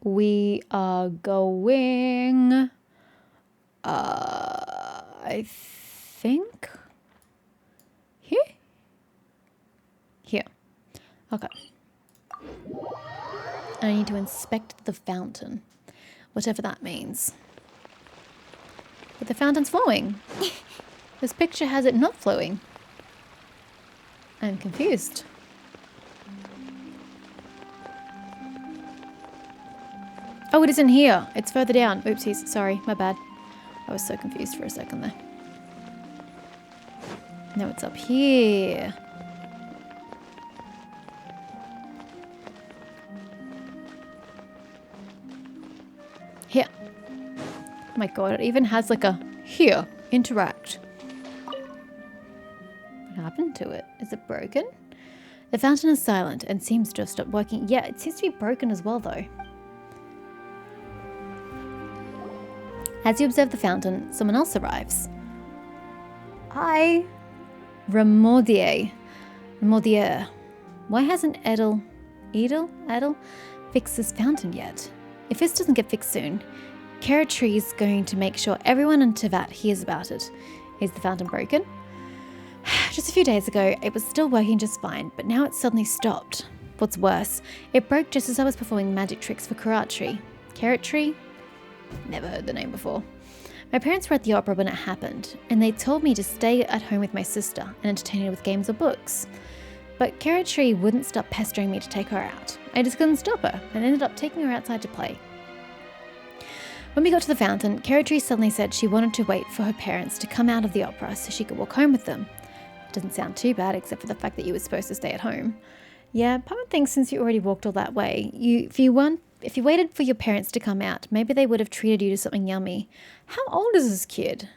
we are going, I think, here? Here. Okay. I need to inspect the fountain, whatever that means. But the fountain's flowing. This picture has it not flowing. I'm confused. Oh, it isn't here. It's further down. Oopsies. Sorry. My bad. I was so confused for a second there. No, it's up here. Here. Oh my god, it even has like a here. Interact. What happened to it? Is it broken? The fountain is silent and seems to have stopped working. Yeah, it seems to be broken as well though. As you observe the fountain, someone else arrives. Hi. Remordier. Why hasn't Edel fixed this fountain yet? If this doesn't get fixed soon, Karatri's going to make sure everyone in Tevat hears about it. Is the fountain broken? Just a few days ago, it was still working just fine, but now it's suddenly stopped. What's worse, it broke just as I was performing magic tricks for Karatri. Karatri? Never heard the name before. My parents were at the opera when it happened, and they told me to stay at home with my sister and entertain her with games or books. But Karatri wouldn't stop pestering me to take her out. I just couldn't stop her, and ended up taking her outside to play. When we got to the fountain, Karatri suddenly said she wanted to wait for her parents to come out of the opera so she could walk home with them. It doesn't sound too bad, except for the fact that you were supposed to stay at home. Yeah, Papa thinks since you already walked all that way, if you waited for your parents to come out, maybe they would have treated you to something yummy. How old is this kid?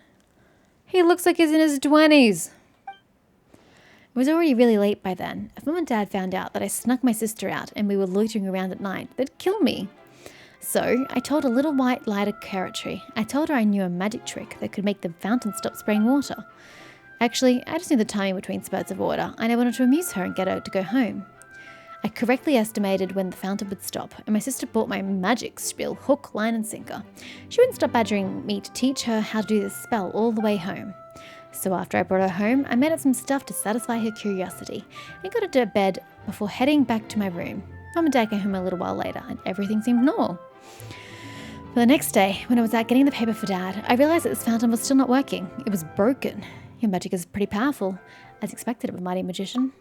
He looks like he's in his 20s. It was already really late by then. If Mum and Dad found out that I snuck my sister out and we were loitering around at night, they'd kill me. So I told a little white lie to Karatri. I told her I knew a magic trick that could make the fountain stop spraying water. Actually, I just knew the timing between spurts of water, and I wanted to amuse her and get her to go home. I correctly estimated when the fountain would stop, and my sister bought my magic spiel hook, line and sinker. She wouldn't stop badgering me to teach her how to do this spell all the way home. So after I brought her home, I made up some stuff to satisfy her curiosity and got her to bed before heading back to my room. Mum and Dad came home a little while later, and everything seemed normal. But the next day, when I was out getting the paper for Dad, I realised that this fountain was still not working. It was broken. Your magic is pretty powerful, as expected of a mighty magician.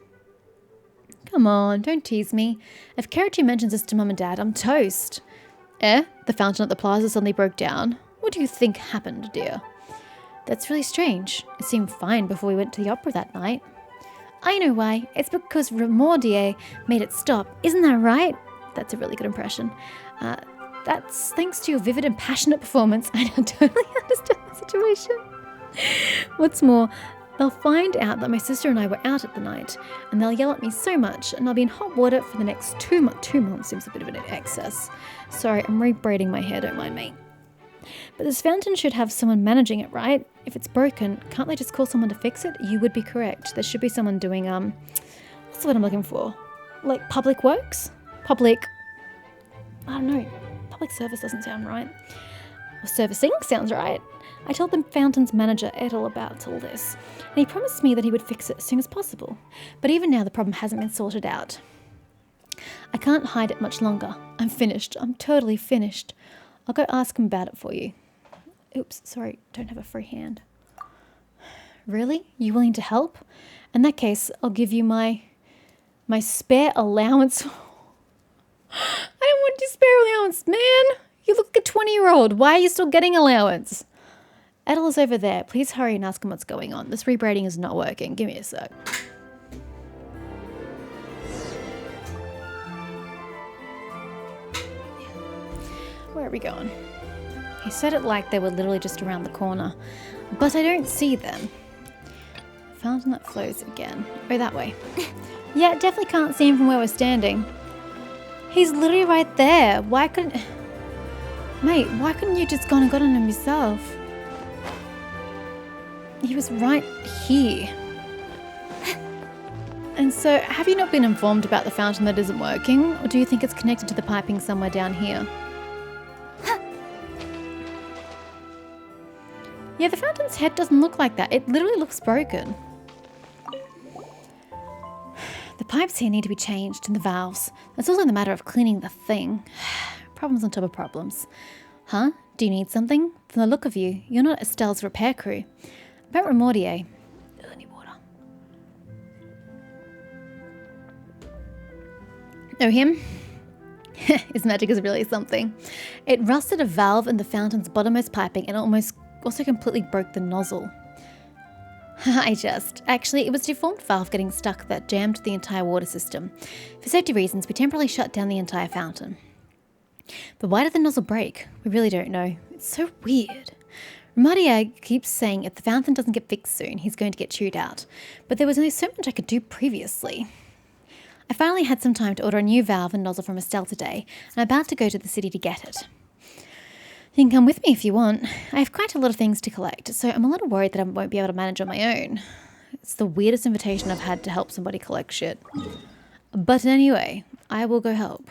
Come on, don't tease me. If Karatri mentions this to Mum and Dad, I'm toast. The fountain at the plaza suddenly broke down. What do you think happened, dear? That's really strange. It seemed fine before we went to the opera that night. I know why. It's because Remordier made it stop. Isn't that right? That's a really good impression. That's thanks to your vivid and passionate performance. I totally understand the situation. What's more, they'll find out that my sister and I were out at the night, and they'll yell at me so much, and I'll be in hot water for the next 2 months. 2 months seems a bit of an excess. Sorry, I'm re-braiding my hair, don't mind me. But this fountain should have someone managing it, right? If it's broken, can't they just call someone to fix it? You would be correct. There should be someone doing, what's the word I'm looking for? Like public works? I don't know. Public service doesn't sound right. Or servicing sounds right. I told the fountain's manager, Edel, about all this, and he promised me that he would fix it as soon as possible. But even now, the problem hasn't been sorted out. I can't hide it much longer. I'm finished. I'm totally finished. I'll go ask him about it for you. Oops, sorry, don't have a free hand. Really? You willing to help? In that case, I'll give you my spare allowance. I don't want your spare allowance, man. You look like a 20-year-old. Why are you still getting allowance? Edel is over there. Please hurry and ask him what's going on. This rebraiding is not working. Give me a sec. Where are we going? He said it like they were literally just around the corner, but I don't see them. Fountain that flows again. Oh, that way. Yeah, definitely can't see him from where we're standing. He's literally right there. Mate, why couldn't you just gone and gotten him yourself? He was right here. And so, have you not been informed about the fountain that isn't working? Or do you think it's connected to the piping somewhere down here? Yeah, the fountain's head doesn't look like that. It literally looks broken. The pipes here need to be changed and the valves. It's also the matter of cleaning the thing. Problems on top of problems. Huh? Do you need something? From the look of you, you're not Estelle's repair crew. About Remordier. I need water. Know him? His magic is really something. It rusted a valve in the fountain's bottommost piping and almost also completely broke the nozzle. Actually, it was a deformed valve getting stuck that jammed the entire water system. For safety reasons, we temporarily shut down the entire fountain. But why did the nozzle break? We really don't know. It's so weird. Remordier keeps saying if the fountain doesn't get fixed soon, he's going to get chewed out. But there was only so much I could do previously. I finally had some time to order a new valve and nozzle from Estelle today, and I'm about to go to the city to get it. You can come with me if you want. I have quite a lot of things to collect, so I'm a little worried that I won't be able to manage on my own. It's the weirdest invitation I've had to help somebody collect shit. But anyway, I will go help.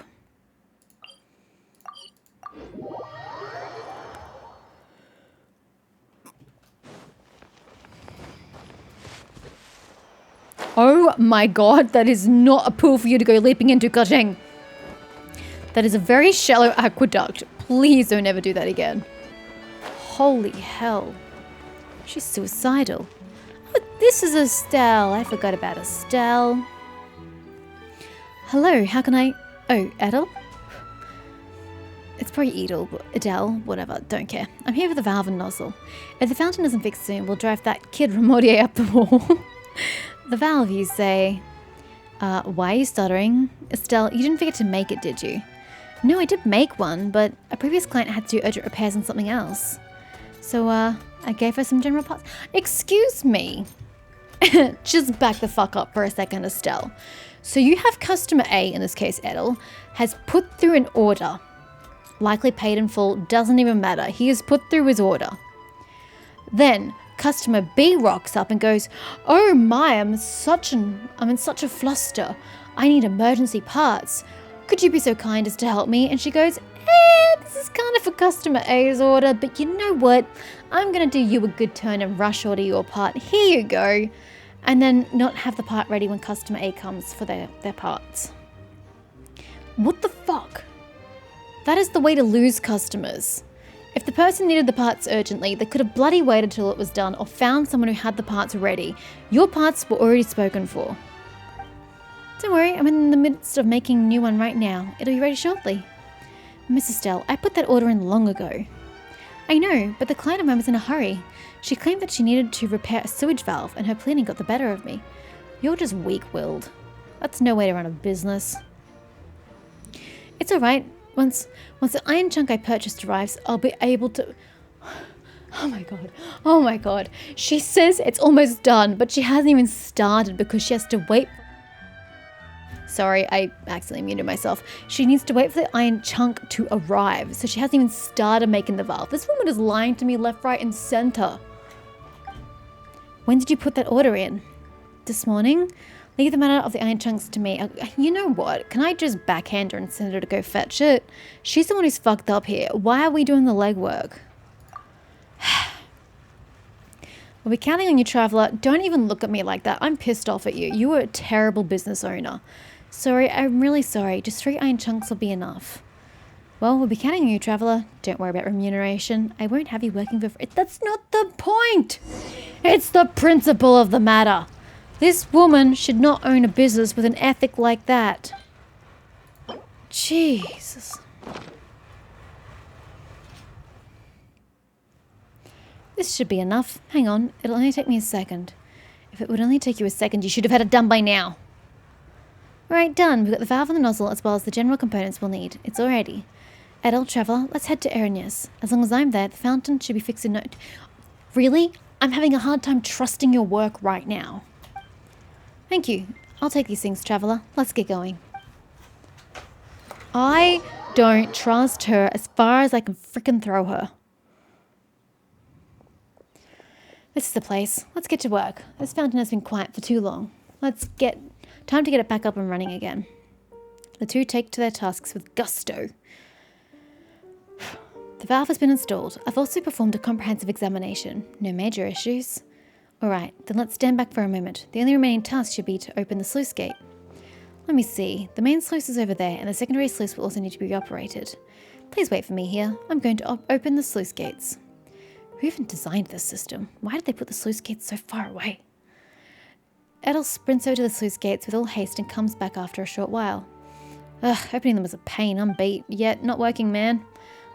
Oh my god, that is not a pool for you to go leaping into, Ka-ching. That is a very shallow aqueduct. Please don't ever do that again. Holy hell. She's suicidal. Oh, this is Estelle. I forgot about Estelle. Hello, how can I... Oh, Adele? It's probably Adele, whatever, don't care. I'm here with the valve and nozzle. If the fountain isn't fixed soon, we'll drive that kid Remordier up the wall. The valve, you say? Why are you stuttering? Estelle, you didn't forget to make it, did you? No, I did make one, but a previous client had to do urgent repairs on something else. So, I gave her some general parts. Excuse me. Just back the fuck up for a second, Estelle. So you have customer A, in this case Edel, has put through an order. Likely paid in full, doesn't even matter. He has put through his order. Then customer B rocks up and goes, "Oh my, I'm in such a fluster. I need emergency parts. Could you be so kind as to help me?" And she goes, this is kind of for customer A's order, but you know what? I'm going to do you a good turn and rush order your part. Here you go. And then not have the part ready when customer A comes for their parts. What the fuck? That is the way to lose customers. If the person needed the parts urgently, they could have bloody waited till it was done or found someone who had the parts ready. Your parts were already spoken for. Don't worry, I'm in the midst of making a new one right now. It'll be ready shortly. Mrs. Stell, I put that order in long ago. I know, but the client of mine was in a hurry. She claimed that she needed to repair a sewage valve and her planning got the better of me. You're just weak-willed. That's no way to run a business. It's alright. Once the iron chunk I purchased arrives, I'll be able to... Oh my god. She says it's almost done, but she hasn't even started because she has to wait... Sorry, I accidentally muted myself. She needs to wait for the iron chunk to arrive, so she hasn't even started making the valve. This woman is lying to me left, right, and center. When did you put that order in? This morning? Leave the matter of the iron chunks to me. You know what? Can I just backhand her and send her to go fetch it? She's the one who's fucked up here. Why are we doing the legwork? We'll be counting on you, traveler. Don't even look at me like that. I'm pissed off at you. You are a terrible business owner. Sorry, I'm really sorry. Just 3 iron chunks will be enough. Well, we'll be counting on you, traveler. Don't worry about remuneration. I won't have you working for free. That's not the point! It's the principle of the matter. This woman should not own a business with an ethic like that. Jesus. This should be enough. Hang on, it'll only take me a second. If it would only take you a second, you should have had it done by now. Right, done. We've got the valve and the nozzle as well as the general components we'll need. It's all ready. Adult traveler, let's head to Erinius. As long as I'm there, the fountain should be fixed in no... Really? I'm having a hard time trusting your work right now. Thank you. I'll take these things, traveler. Let's get going. I don't trust her as far as I can frickin' throw her. This is the place. Let's get to work. This fountain has been quiet for too long. Time to get it back up and running again. The two take to their tasks with gusto. The valve has been installed. I've also performed a comprehensive examination. No major issues. Alright, then let's stand back for a moment. The only remaining task should be to open the sluice gate. Let me see. The main sluice is over there, and the secondary sluice will also need to be operated. Please wait for me here. I'm going to open the sluice gates. Who even designed this system? Why did they put the sluice gates so far away? Edel sprints over to the sluice gates with all haste and comes back after a short while. Ugh, opening them was a pain. I'm beat. Yet, not working, man.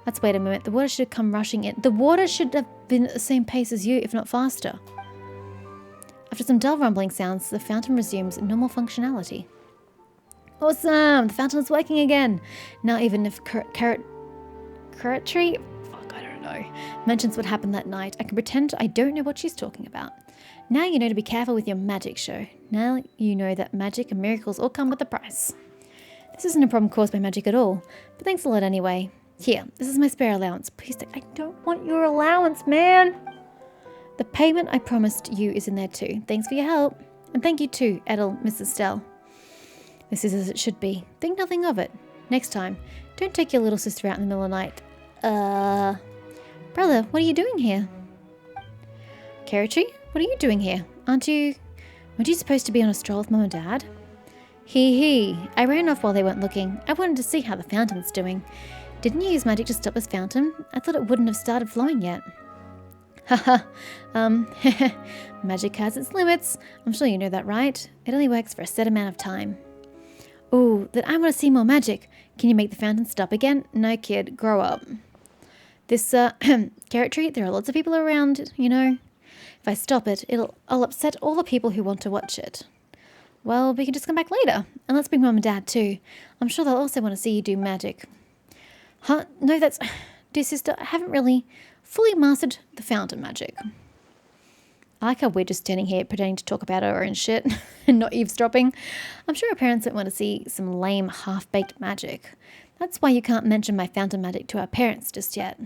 Let's wait a moment. The water should have come rushing in. The water should have been at the same pace as you, if not faster. After some dull rumbling sounds, the fountain resumes normal functionality. Awesome! The fountain is working again! Now even if Carrot Tree? Fuck, I don't know. Mentions what happened that night, I can pretend I don't know what she's talking about. Now you know to be careful with your magic show. Now you know that magic and miracles all come with a price. This isn't a problem caused by magic at all, but thanks a lot anyway. Here, this is my spare allowance. Please I don't want your allowance, man! The payment I promised you is in there too. Thanks for your help. And thank you too, Edel, Mrs. Stell. This is as it should be. Think nothing of it. Next time, don't take your little sister out in the middle of the night. Brother, what are you doing here? Karachi, what are you doing here? Weren't you supposed to be on a stroll with Mum and Dad? Hee. I ran off while they weren't looking. I wanted to see how the fountain's doing. Didn't you use magic to stop this fountain? I thought it wouldn't have started flowing yet. Haha, magic has its limits. I'm sure you know that, right? It only works for a set amount of time. Ooh, then I want to see more magic. Can you make the fountain stop again? No, kid, grow up. This, Carrot Tree, there are lots of people around, you know. If I stop it, I'll upset all the people who want to watch it. Well, we can just come back later. And let's bring Mum and Dad too. I'm sure they'll also want to see you do magic. Huh? No, dear sister, I haven't really fully mastered the fountain magic. I like how we're just standing here pretending to talk about our own shit and not eavesdropping. I'm sure our parents don't want to see some lame half-baked magic. That's why you can't mention my fountain magic to our parents just yet.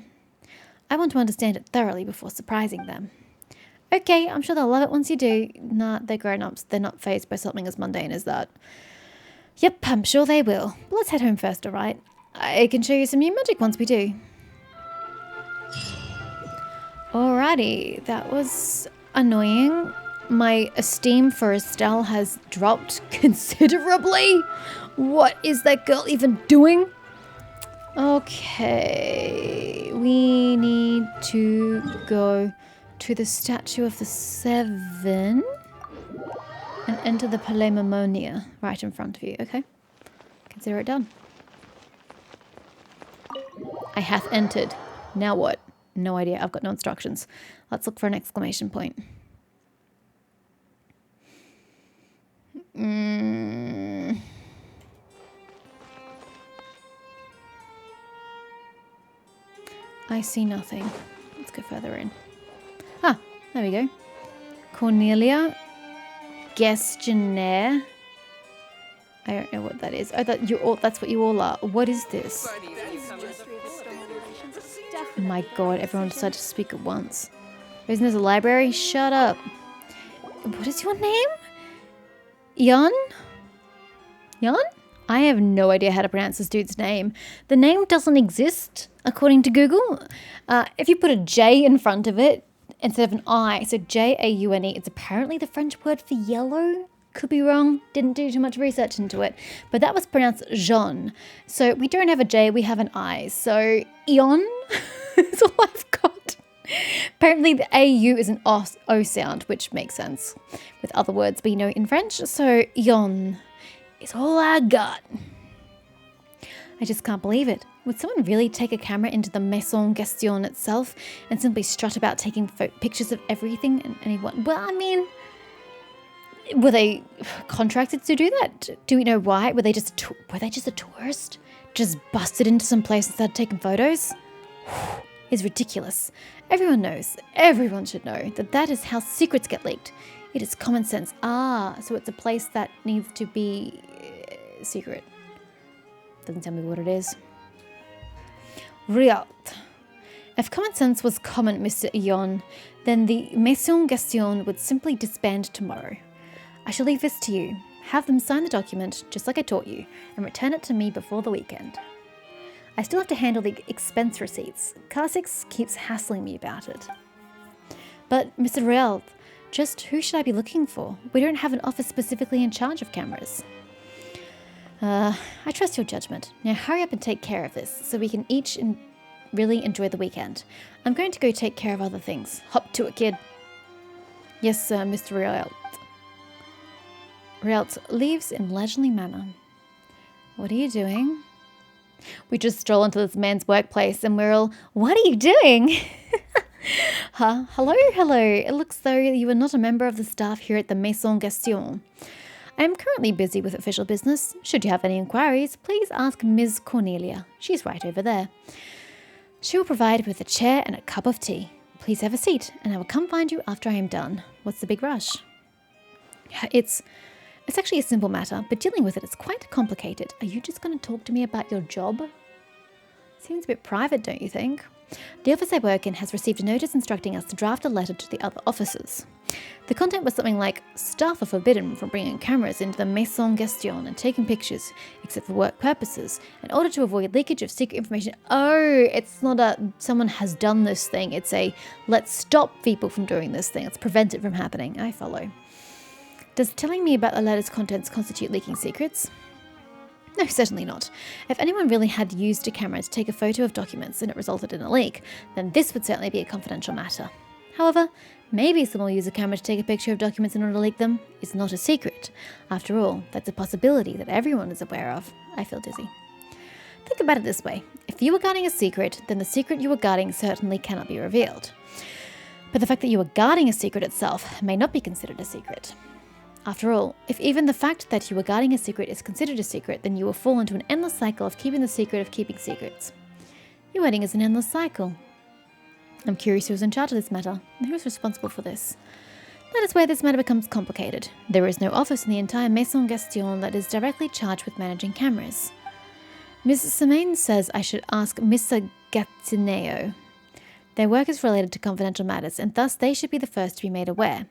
I want to understand it thoroughly before surprising them. Okay, I'm sure they'll love it once you do. Nah, they're grown-ups. They're not fazed by something as mundane as that. Yep, I'm sure they will. But let's head home first, alright? I can show you some new magic once we do. Alrighty, that was annoying. My esteem for Estelle has dropped considerably. What is that girl even doing? Okay, we need to go to the Statue of the Seven and enter the Palemamonia right in front of you, okay? Consider it done. I hath entered. Now what? No idea. I've got no instructions. Let's look for an exclamation point. I see nothing. Let's go further in. Ah, there we go. Cornelia Gestionnaire. I don't know what that is. Oh, that's what you all are. What is this? Oh my god, everyone decided to speak at once. Isn't this a library? Shut up. What is your name? Jan? Jan? I have no idea how to pronounce this dude's name. The name doesn't exist, according to Google. If you put a J in front of it, instead of an I, so Jaune, it's apparently the French word for yellow. Could be wrong. Didn't do too much research into it. But that was pronounced Jean. So we don't have a J, we have an I. So Ion is all I've got. Apparently the AU is an O sound, which makes sense with other words we know in French. So Ion is all I got. I just can't believe it. Would someone really take a camera into the Maison Gaston itself and simply strut about taking pictures of everything and anyone? Well, I mean, were they contracted to do that? Do we know why? Were they just a tourist? Just busted into some place and started taking photos? It's ridiculous. Everyone knows, everyone should know that is how secrets get leaked. It is common sense. Ah, so it's a place that needs to be secret. Doesn't tell me what it is. Riot. If common sense was common, Mr. Ion, then the Maison Gaston would simply disband tomorrow. I shall leave this to you. Have them sign the document, just like I taught you, and return it to me before the weekend. I still have to handle the expense receipts. Car6 keeps hassling me about it. But, Mr. Royale, just who should I be looking for? We don't have an office specifically in charge of cameras. I trust your judgment. Now hurry up and take care of this so we can each really enjoy the weekend. I'm going to go take care of other things. Hop to it, kid. Yes, sir, Mr. Rialt. Rialt leaves in leisurely manner. What are you doing? We just stroll into this man's workplace and we're all, what are you doing? Huh? Hello. It looks though you are not a member of the staff here at the Maison Gaston. I am currently busy with official business. Should you have any inquiries, please ask Ms. Cornelia. She's right over there. She will provide with a chair and a cup of tea. Please have a seat, and I will come find you after I am done. What's the big rush? It's actually a simple matter, but dealing with it is quite complicated. Are you just going to talk to me about your job? Seems a bit private, don't you think? The office I work in has received a notice instructing us to draft a letter to the other officers. The content was something like, staff are forbidden from bringing cameras into the Maison Gaston and taking pictures, except for work purposes, in order to avoid leakage of secret information. Oh, it's not a, someone has done this thing. It's a, let's stop people from doing this thing. Let's prevent it from happening. I follow. Does telling me about the letter's contents constitute leaking secrets? No, certainly not. If anyone really had used a camera to take a photo of documents and it resulted in a leak, then this would certainly be a confidential matter. However, maybe someone will use a camera to take a picture of documents in order to leak them. It's not a secret. After all, that's a possibility that everyone is aware of. I feel dizzy. Think about it this way. If you were guarding a secret, then the secret you were guarding certainly cannot be revealed. But the fact that you are guarding a secret itself may not be considered a secret. After all, if even the fact that you are guarding a secret is considered a secret, then you will fall into an endless cycle of keeping the secret of keeping secrets. Your wedding is an endless cycle. I'm curious who is in charge of this matter, and who is responsible for this. That is where this matter becomes complicated. There is no office in the entire Maison Gaston that is directly charged with managing cameras. Ms. Semaine says I should ask Mr. Gatineo. Their work is related to confidential matters, and thus they should be the first to be made aware.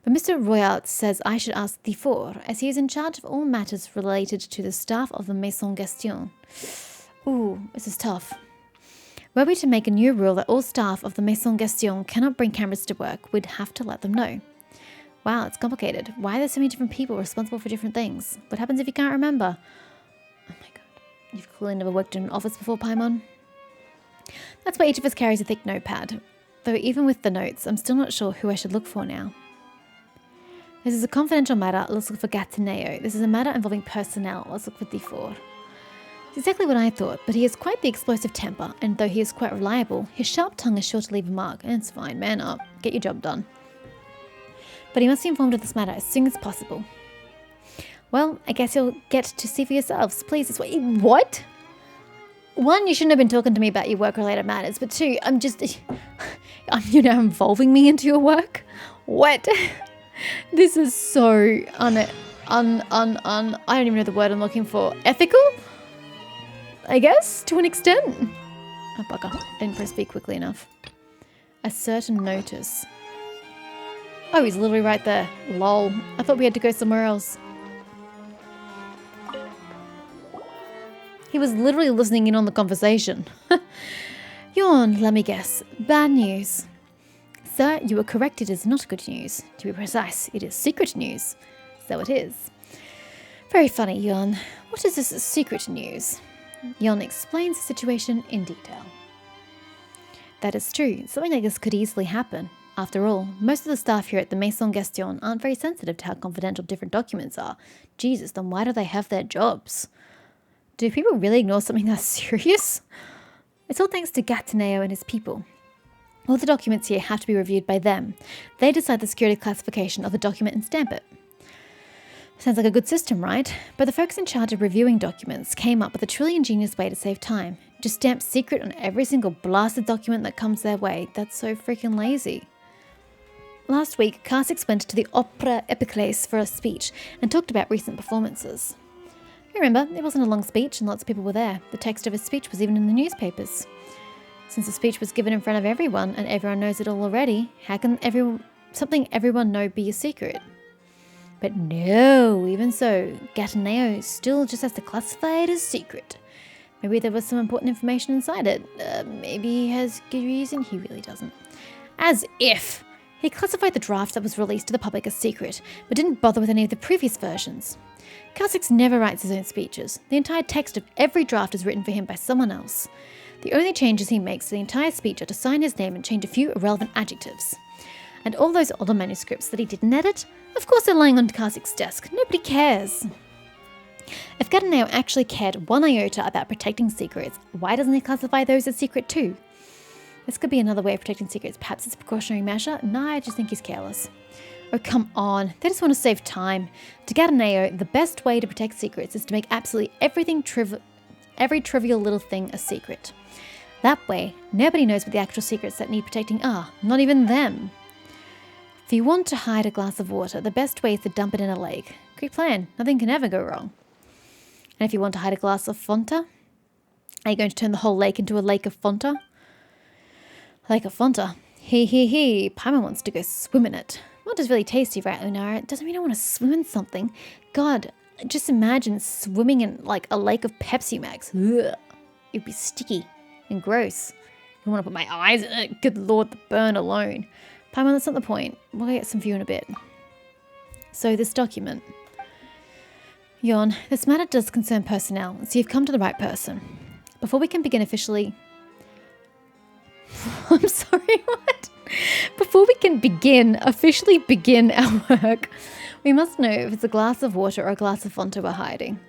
But Mr. Royalt says I should ask Thifor, as he is in charge of all matters related to the staff of the Maison Gaston. Ooh, this is tough. Were we to make a new rule that all staff of the Maison Gaston cannot bring cameras to work, we'd have to let them know. Wow, it's complicated. Why are there so many different people responsible for different things? What happens if you can't remember? Oh my god. You've clearly never worked in an office before, Paimon? That's why each of us carries a thick notepad. Though even with the notes, I'm still not sure who I should look for now. This is a confidential matter. Let's look for Gatineo. This is a matter involving personnel. Let's look for Thifor. It's exactly what I thought, but he has quite the explosive temper, and though he is quite reliable, his sharp tongue is sure to leave a mark, and it's fine, man up. Get your job done. But he must be informed of this matter as soon as possible. Well, I guess you'll get to see for yourselves. Please, it's what? One, you shouldn't have been talking to me about your work-related matters, but two, you're involving me into your work? What? This is so I don't even know the word I'm looking for. Ethical? I guess, to an extent. Oh, bugger. I didn't press B quickly enough. A certain notice. Oh, he's literally right there. Lol. I thought we had to go somewhere else. He was literally listening in on the conversation. Yawn, let me guess. Bad news. Sir, you were correct, it is not good news. To be precise, it is secret news. So it is. Very funny, Yon. What is this secret news? Yon explains the situation in detail. That is true. Something like this could easily happen. After all, most of the staff here at the Maison Gaston aren't very sensitive to how confidential different documents are. Jesus, then why do they have their jobs? Do people really ignore something that serious? It's all thanks to Gatineo and his people. All the documents here have to be reviewed by them. They decide the security classification of the document and stamp it. Sounds like a good system, right? But the folks in charge of reviewing documents came up with a truly ingenious way to save time. Just stamp secret on every single blasted document that comes their way. That's so freaking lazy. Last week, Car6 went to the Opera Epiclese for a speech and talked about recent performances. Remember, it wasn't a long speech and lots of people were there. The text of his speech was even in the newspapers. Since the speech was given in front of everyone and everyone knows it all already, how can something everyone know be a secret? But no, even so, Gatineo still just has to classify it as secret. Maybe there was some important information inside it. Maybe he has good reason. He really doesn't. As if! He classified the draft that was released to the public as secret, but didn't bother with any of the previous versions. Kha'Zix never writes his own speeches. The entire text of every draft is written for him by someone else. The only changes he makes to the entire speech are to sign his name and change a few irrelevant adjectives. And all those older manuscripts that he didn't edit? Of course they're lying on Kha'Zix's desk. Nobody cares. If Gataneo actually cared one iota about protecting secrets, why doesn't he classify those as secret too? This could be another way of protecting secrets. Perhaps it's a precautionary measure? No, I just think he's careless. Oh, come on. They just want to save time. To Gataneo, the best way to protect secrets is to make absolutely every trivial little thing a secret. That way, nobody knows what the actual secrets that need protecting are. Not even them. If you want to hide a glass of water, the best way is to dump it in a lake. Great plan. Nothing can ever go wrong. And if you want to hide a glass of Fonta, are you going to turn the whole lake into a lake of Fonta? Lake of Fonta. He. Paimon wants to go swim in it. Fonta's really tasty, right, Lunara? It doesn't mean I want to swim in something. God, just imagine swimming in like a lake of Pepsi Max. Ugh. It'd be sticky and gross. I don't want to put my eyes in it. Good lord, the burn alone. Paimon, that's not the point. We'll get some for you in a bit. So this document. Yawn, this matter does concern personnel, so you've come to the right person. Before we can begin officially... I'm sorry, what? Before we can officially begin our work, we must know if it's a glass of water or a glass of Fonta we're hiding.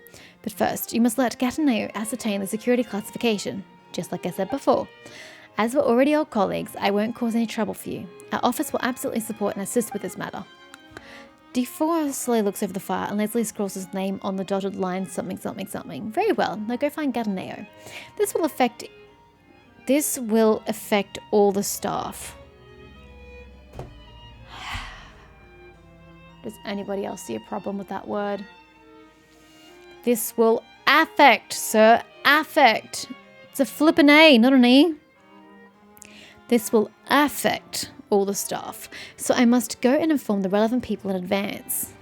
But first, you must let Gataneo ascertain the security classification, just like I said before. As we're already old colleagues, I won't cause any trouble for you. Our office will absolutely support and assist with this matter. D4 slowly looks over the file and Leslie scrawls his name on the dotted line something. Very well, now go find Gataneo. This will affect all the staff. Does anybody else see a problem with that word? This will affect, sir. Affect. It's a flippin' A, not an E. This will affect all the staff, so I must go and inform the relevant people in advance.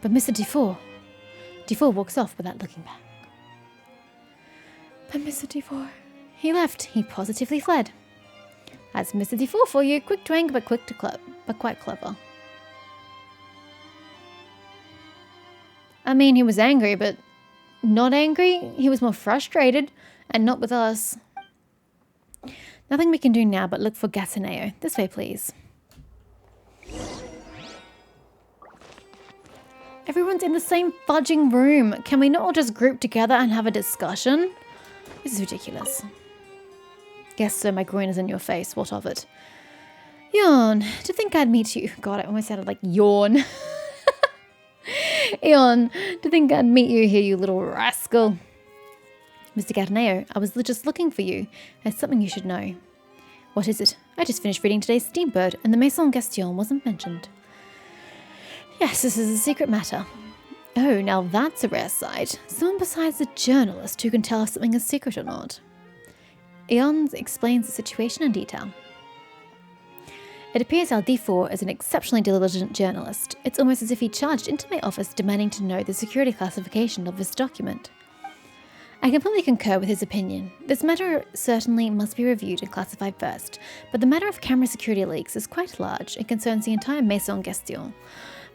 But Mr. D4 walks off without looking back. But Mr. D4, he left. He positively fled. That's Mr. D4 for you. Quick to anger, but quite clever. I mean, he was angry, but not angry. He was more frustrated, and not with us. Nothing we can do now but look for Gataneo. This way, please. Everyone's in the same fudging room. Can we not all just group together and have a discussion? This is ridiculous. Yes, sir, my groin is in your face. What of it? Yawn. To think I'd meet you. God, it almost sounded like yawn. Yawn. To think I'd meet you here, you little rascal. Mr. Gataneo, I was just looking for you. There's something you should know. What is it? I just finished reading today's Steambird, and the Maison Gastion wasn't mentioned. Yes, this is a secret matter. Oh, now that's a rare sight. Someone besides a journalist who can tell if something is secret or not. Eon explains the situation in detail. It appears our D4 is an exceptionally diligent journalist. It's almost as if he charged into my office demanding to know the security classification of this document. I completely concur with his opinion. This matter certainly must be reviewed and classified first, but the matter of camera security leaks is quite large and concerns the entire Maison Gastion.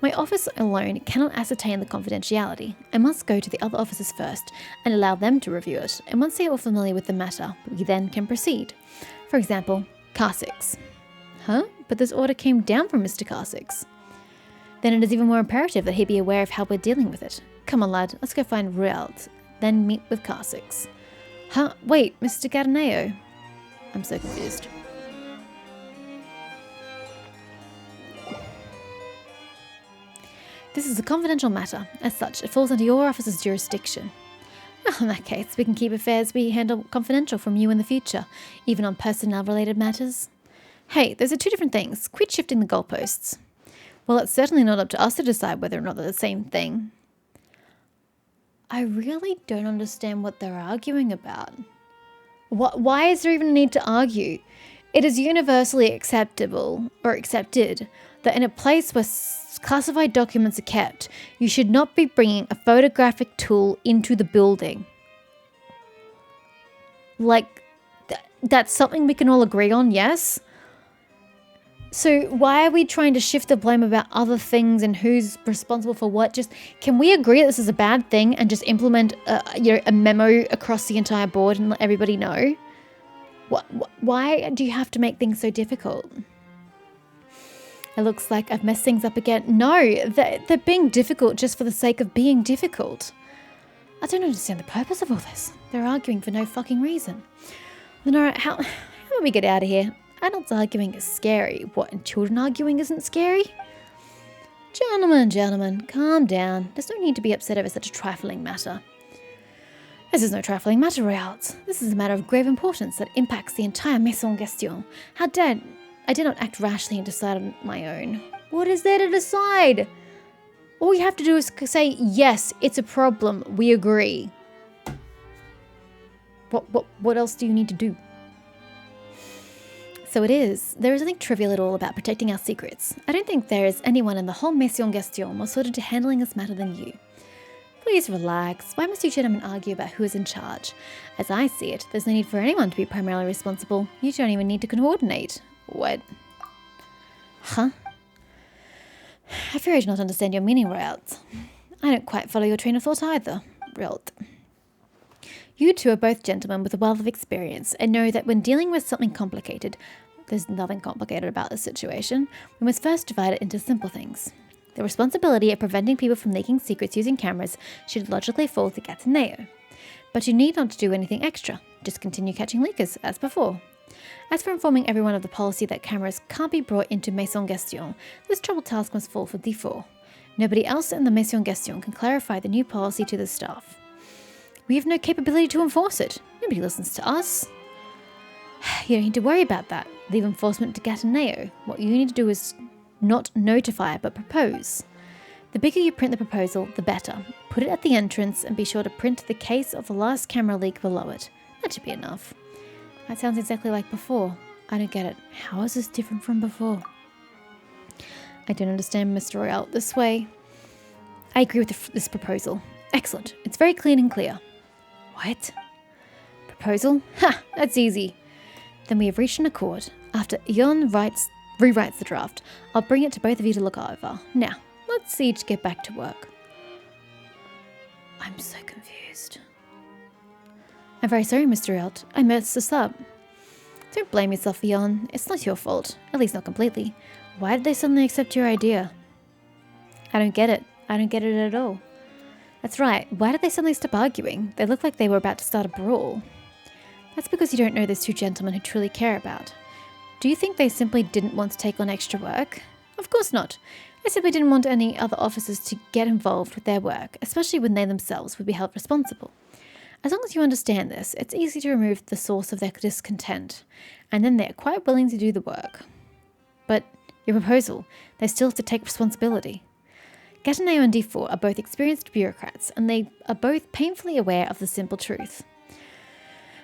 My office alone cannot ascertain the confidentiality. I must go to the other offices first and allow them to review it, and once they are all familiar with the matter, we then can proceed. For example, Kha'Zix. Huh? But this order came down from Mr. Kha'Zix. Then it is even more imperative that he be aware of how we're dealing with it. Come on, lad, let's go find Rialt, then meet with Kha'Zix. Huh? Wait, Mr. Gataneo? I'm so confused. This is a confidential matter. As such, it falls under your office's jurisdiction. Well, in that case, we can keep affairs we handle confidential from you in the future, even on personnel-related matters. Hey, those are two different things. Quit shifting the goalposts. Well, it's certainly not up to us to decide whether or not they're the same thing. I really don't understand what they're arguing about. Why is there even a need to argue? It is universally acceptable, or accepted, that in a place where classified documents are kept, you should not be bringing a photographic tool into the building. Like, that's something we can all agree on, yes? So why are we trying to shift the blame about other things and who's responsible for what? Just, can we agree that this is a bad thing and just implement a memo across the entire board and let everybody know? Why do you have to make things so difficult? It looks like I've messed things up again. No, they're being difficult just for the sake of being difficult. I don't understand the purpose of all this. They're arguing for no fucking reason. Lunara, how do we get out of here? Adults arguing is scary. What, and children arguing isn't scary? Gentlemen, calm down. There's no need to be upset over such a trifling matter. This is no trifling matter, Royals. This is a matter of grave importance that impacts the entire Maison Gestion. I dare not act rashly and decide on my own. What is there to decide? All you have to do is say, yes, it's a problem. We agree. What else do you need to do? So it is. There is nothing trivial at all about protecting our secrets. I don't think there is anyone in the whole Maison Gestion more suited to handling this matter than you. Please relax. Why must you gentlemen argue about who is in charge? As I see it, there's no need for anyone to be primarily responsible. You don't even need to coordinate. What? Huh? I fear I do not understand your meaning, Rialt. I don't quite follow your train of thought either, Rialt. You two are both gentlemen with a wealth of experience and know that when dealing with something complicated, there's nothing complicated about this situation, we must first divide it into simple things. The responsibility of preventing people from leaking secrets using cameras should logically fall to Gataneo. But you need not to do anything extra, just continue catching leakers, as before. As for informing everyone of the policy that cameras can't be brought into Maison Gestion, this troubled task must fall for D4. Nobody else in the Maison Gestion can clarify the new policy to the staff. We have no capability to enforce it. Nobody listens to us. You don't need to worry about that. Leave enforcement to Gataneo. What you need to do is not notify, but propose. The bigger you print the proposal, the better. Put it at the entrance and be sure to print the case of the last camera leak below it. That should be enough. That sounds exactly like before. I don't get it. How is this different from before? I don't understand, Mr. Royale. This way. I agree with this proposal. Excellent. It's very clean and clear. What? Proposal? Ha! That's easy. Then we have reached an accord. After Ion rewrites the draft, I'll bring it to both of you to look over. Now, let's see to get back to work. I'm so confused. I'm very sorry, Mr. Rialt. I messed this up. Don't blame yourself, Ion. It's not your fault. At least not completely. Why did they suddenly accept your idea? I don't get it. I don't get it at all. That's right. Why did they suddenly stop arguing? They looked like they were about to start a brawl. That's because you don't know those two gentlemen who truly care about. Do you think they simply didn't want to take on extra work? Of course not. They simply didn't want any other officers to get involved with their work, especially when they themselves would be held responsible. As long as you understand this, it's easy to remove the source of their discontent, and then they're quite willing to do the work. But your proposal, they still have to take responsibility. Gataneo and D4 are both experienced bureaucrats, and they are both painfully aware of the simple truth.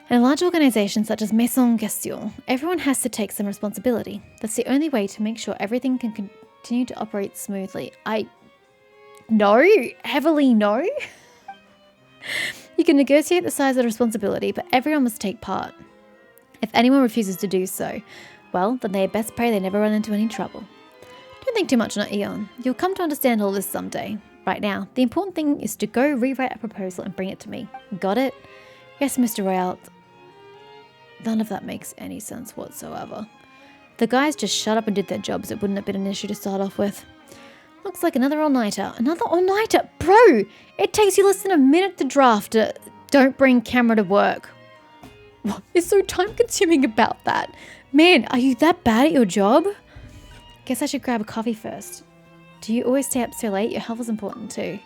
In a large organisation such as Maison Gestion, everyone has to take some responsibility. That's the only way to make sure everything can continue to operate smoothly. Heavily no. You can negotiate the size of the responsibility, but everyone must take part. If anyone refuses to do so, well, then they had best pray they never run into any trouble. Don't think too much on it, Eon. You'll come to understand all this someday. Right now, the important thing is to go rewrite a proposal and bring it to me. Got it? Yes, Mr. Royale. None of that makes any sense whatsoever. The guys just shut up and did their jobs. It wouldn't have been an issue to start off with. Looks like another all-nighter. Another all-nighter? Bro! It takes you less than a minute to draft it. Don't bring camera to work. What is so time-consuming about that? Man, are you that bad at your job? Guess I should grab a coffee first. Do you always stay up so late? Your health is important too.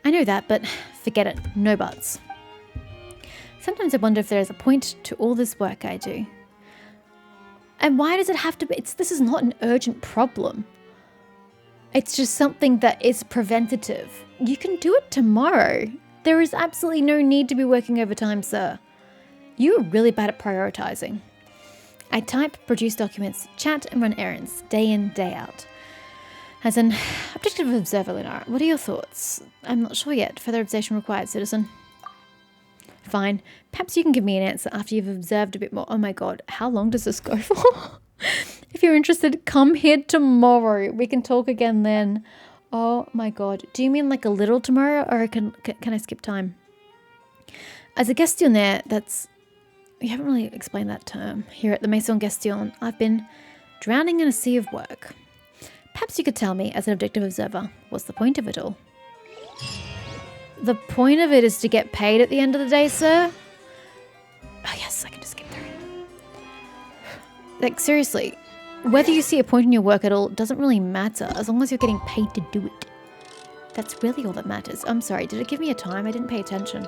I know that, but forget it. No buts. Sometimes I wonder if there is a point to all this work I do. And why does it have to be? This is not an urgent problem. It's just something that is preventative. You can do it tomorrow. There is absolutely no need to be working overtime, sir. You are really bad at prioritizing. I type, produce documents, chat, and run errands, day in, day out. As an objective observer, Lunara, what are your thoughts? I'm not sure yet. Further observation required, citizen. Fine. Perhaps you can give me an answer after you've observed a bit more. Oh my god, how long does this go for? If you're interested, come here tomorrow. We can talk again then. Oh my god. Do you mean like a little tomorrow, or can I skip time? As a gestionnaire, you haven't really explained that term. Here at the Maison Gestion, I've been drowning in a sea of work. Perhaps you could tell me, as an objective observer, what's the point of it all? The point of it is to get paid at the end of the day, sir? Oh yes, I can just skip through. Like, seriously, whether you see a point in your work at all doesn't really matter, as long as you're getting paid to do it. That's really all that matters. I'm sorry, did it give me a time? I didn't pay attention.